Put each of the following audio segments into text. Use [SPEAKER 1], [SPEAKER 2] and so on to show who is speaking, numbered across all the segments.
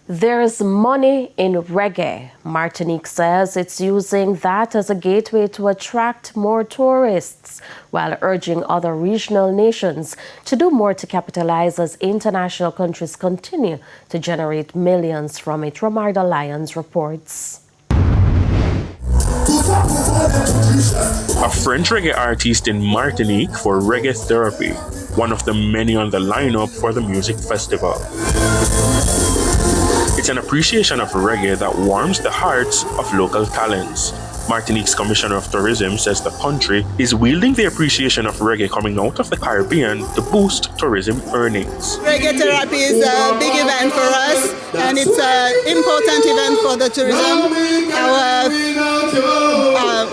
[SPEAKER 1] There's money in reggae. Martinique says it's using that as a gateway to attract more tourists, while urging other regional nations to do more to capitalize as international countries continue to generate millions from it. Romarda Lyons reports.
[SPEAKER 2] A French reggae artist in Martinique for Reggae Therapy, one of the many on the lineup for the music festival. It's an appreciation of reggae that warms the hearts of local talents. Martinique's Commissioner of Tourism says the country is wielding the appreciation of reggae coming out of the Caribbean to boost tourism earnings.
[SPEAKER 3] Reggae therapy is a big event for us, and it's an important event for the tourism.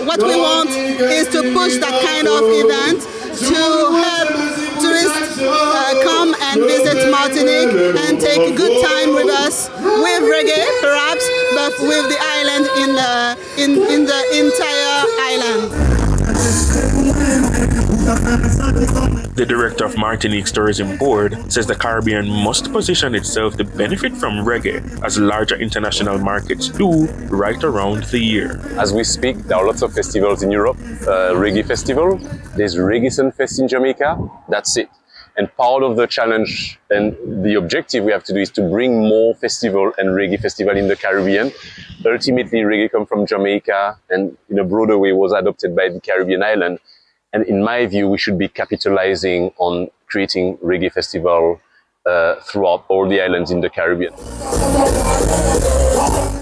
[SPEAKER 3] What we want is to push that kind of event to help tourists come and visit Martinique and take a good time with us, with reggae perhaps, but with the island in the entire island.
[SPEAKER 2] The director of Martinique's tourism board says the Caribbean must position itself to benefit from reggae as larger international markets do right around the year.
[SPEAKER 4] As we speak, there are lots of festivals in Europe. Reggae festival, there's Reggae Sunfest in Jamaica, that's it. And part of the challenge and the objective we have to do is to bring more festival and reggae festival in the Caribbean. Ultimately, reggae comes from Jamaica and in a broader way was adopted by the Caribbean island. And in my view, we should be capitalizing on creating reggae festival throughout all the islands in the Caribbean.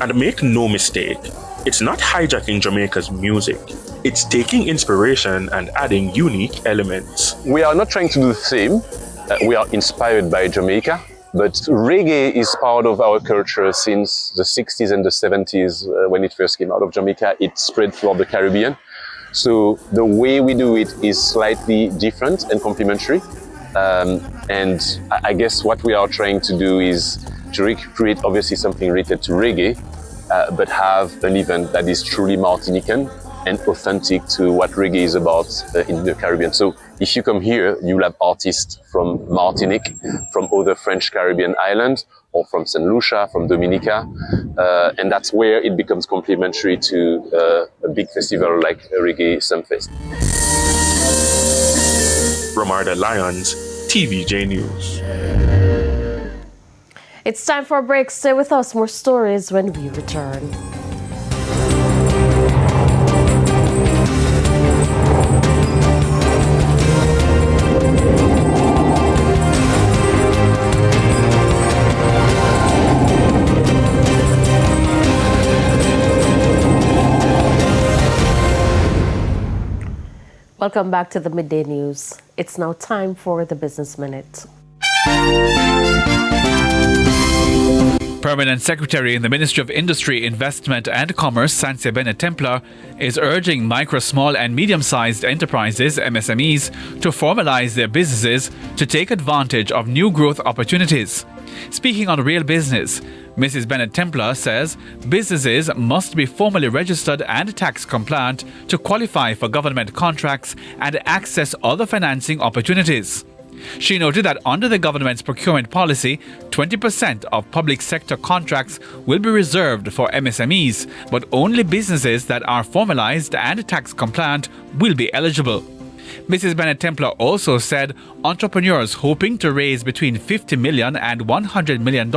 [SPEAKER 2] And make no mistake, it's not hijacking Jamaica's music. It's taking inspiration and adding unique elements.
[SPEAKER 4] We are not trying to do the same. We are inspired by Jamaica, but reggae is part of our culture since the 60s and the 70s when it first came out of Jamaica. It spread throughout the Caribbean. So the way we do it is slightly different and complementary. And I guess what we are trying to do is to recreate obviously something related to reggae, but have an event that is truly Martinican and authentic to what reggae is about in the Caribbean. So if you come here, you'll have artists from Martinique, from other French Caribbean islands, or from St. Lucia, from Dominica, and that's where it becomes complementary to a big festival like Reggae Sunfest.
[SPEAKER 2] Romarda Lyons, TVJ News.
[SPEAKER 1] It's time for a break. Stay with us. More stories when we return. Welcome back to the Midday News. It's now time for the Business Minute.
[SPEAKER 5] Permanent Secretary in the Ministry of Industry, Investment and Commerce, Sansia Bennett-Templar, is urging micro, small and medium-sized enterprises, MSMEs, to formalize their businesses to take advantage of new growth opportunities. Speaking on Real Business, Mrs. Bennett-Templar says businesses must be formally registered and tax compliant to qualify for government contracts and access other financing opportunities. She noted that under the government's procurement policy, 20% of public sector contracts will be reserved for MSMEs, but only businesses that are formalized and tax compliant will be eligible. Mrs. Bennett-Templar also said entrepreneurs hoping to raise between $50 million and $100 million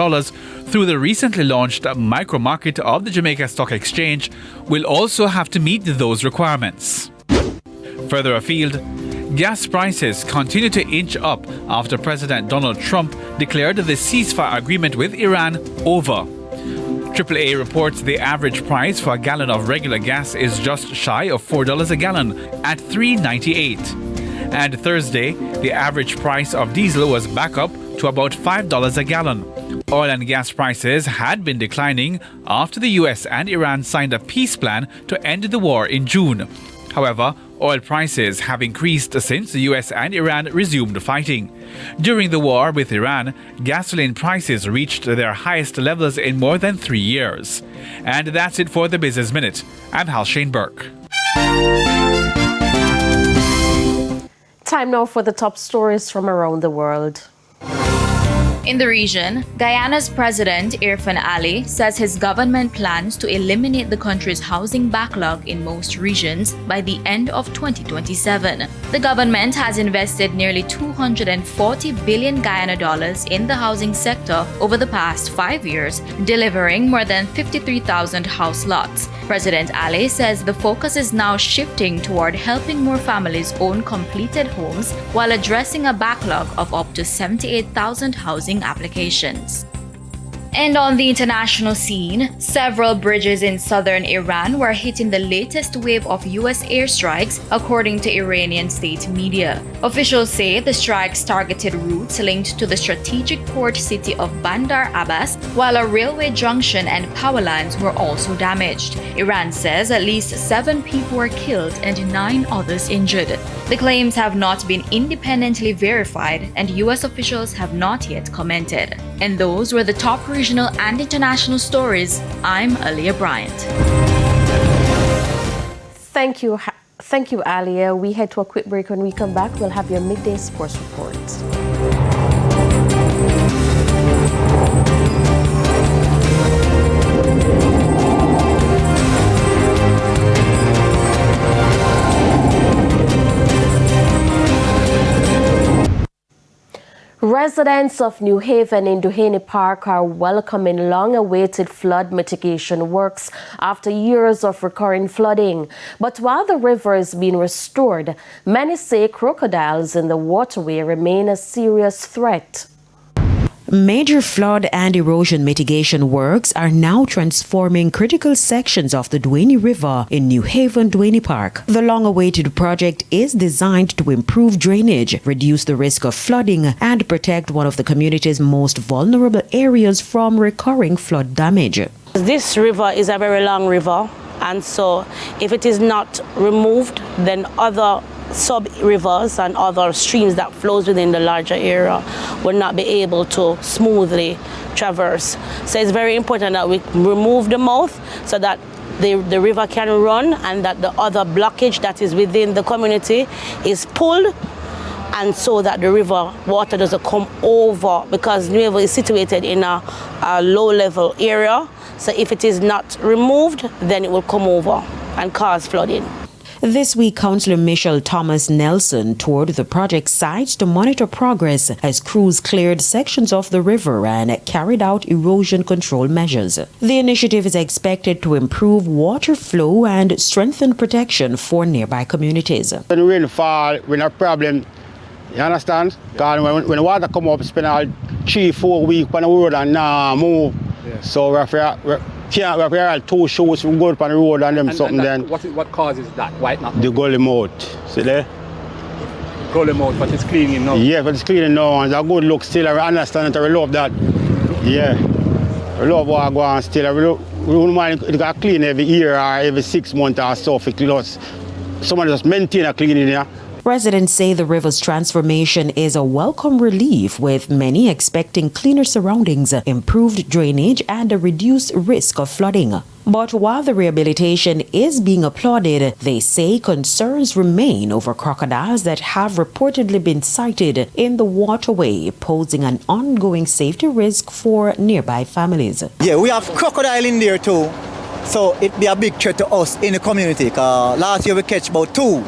[SPEAKER 5] through the recently launched micro market of the Jamaica Stock Exchange will also have to meet those requirements. Further afield, gas prices continue to inch up after President Donald Trump declared the ceasefire agreement with Iran over. AAA reports the average price for a gallon of regular gas is just shy of $4 a gallon at $3.98. And Thursday, the average price of diesel was back up to about $5 a gallon. Oil and gas prices had been declining after the US and Iran signed a peace plan to end the war in June. However, oil prices have increased since the US and Iran resumed fighting. During the war with Iran, gasoline prices reached their highest levels in more than 3 years. And that's it for the Business Minute. I'm Hal Shane Burke.
[SPEAKER 1] Time now for the top stories from around the world.
[SPEAKER 6] In the region, Guyana's President Irfan Ali says his government plans to eliminate the country's housing backlog in most regions by the end of 2027. The government has invested nearly 240 billion Guyana dollars in the housing sector over the past 5 years, delivering more than 53,000 house lots. President Ali says the focus is now shifting toward helping more families own completed homes while addressing a backlog of up to 78,000 housing applications. And on the international scene, several bridges in southern Iran were hit in the latest wave of U.S. airstrikes, according to Iranian state media. Officials say the strikes targeted routes linked to the strategic port city of Bandar Abbas, while a railway junction and power lines were also damaged. Iran says at least 7 people were killed and 9 others injured. The claims have not been independently verified, and U.S. officials have not yet commented. And those were the top regional and international stories. I'm Aliyah Bryant.
[SPEAKER 1] Thank you, Aliyah. We head to a quick break. When we come back, we'll have your midday sports report. Residents of New Haven in Duhaney Park are welcoming long-awaited flood mitigation works after years of recurring flooding. But while the river is being restored, many say crocodiles in the waterway remain a serious threat.
[SPEAKER 7] Major flood and erosion mitigation works are now transforming critical sections of the Duhaney River in New Haven, Duhaney Park. The long-awaited project is designed to improve drainage, reduce the risk of flooding, and protect one of the community's most vulnerable areas from recurring flood damage.
[SPEAKER 8] This river is a very long river, and so if it is not removed, then other sub-rivers and other streams that flows within the larger area will not be able to smoothly traverse. So it's very important that we remove the mouth so that the river can run and that the other blockage that is within the community is pulled, and so that the river water doesn't come over, because New Haven is situated in a low-level area. So if it is not removed, then it will come over and cause flooding.
[SPEAKER 7] This week, Councillor Michelle Thomas Nelson toured the project sites to monitor progress as crews cleared sections of the river and carried out erosion control measures. The initiative is expected to improve water flow and strengthen protection for nearby communities.
[SPEAKER 9] When the rain fall, we have a problem, you understand? Because when the water come up, spend all 3-4 weeks on the road and now move. Yeah. So we have 2 shoes, we go up on the road and them something then.
[SPEAKER 10] What causes that? Why it not?
[SPEAKER 9] The gully mouth. See there?
[SPEAKER 10] Gully mouth, but it's cleaning now.
[SPEAKER 9] Yeah, but it's cleaning now, and it's a good look still. I understand it, I love that. Yeah. I love what I go on still. We don't mind it got clean every year or every 6 months or so. Someone just maintain a cleaning, yeah.
[SPEAKER 7] Residents say the river's transformation is a welcome relief, with many expecting cleaner surroundings, improved drainage, and a reduced risk of flooding. But while the rehabilitation is being applauded, they say concerns remain over crocodiles that have reportedly been sighted in the waterway, posing an ongoing safety risk for nearby families.
[SPEAKER 11] Yeah, we have crocodile in there too, so it be a big threat to us in the community. Last year we catch about 2.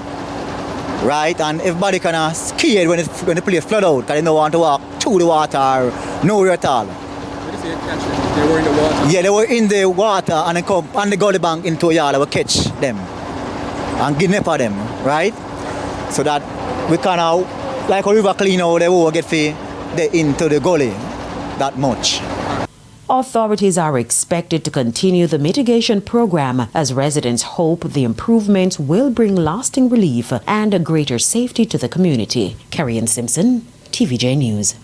[SPEAKER 11] Right, and everybody kind of scared when the place flood out, because they don't want to walk through the water or nowhere at all.
[SPEAKER 10] What did you say you catch them? They were in the water?
[SPEAKER 11] Yeah, they were in the water and they come on the gully bank into a yard, they will catch them and kidnap them, right? So that we kind of, like a river clean out, they will get into the gully that much.
[SPEAKER 7] Authorities are expected to continue the mitigation program as residents hope the improvements will bring lasting relief and a greater safety to the community. Carrie Ann Simpson, TVJ News.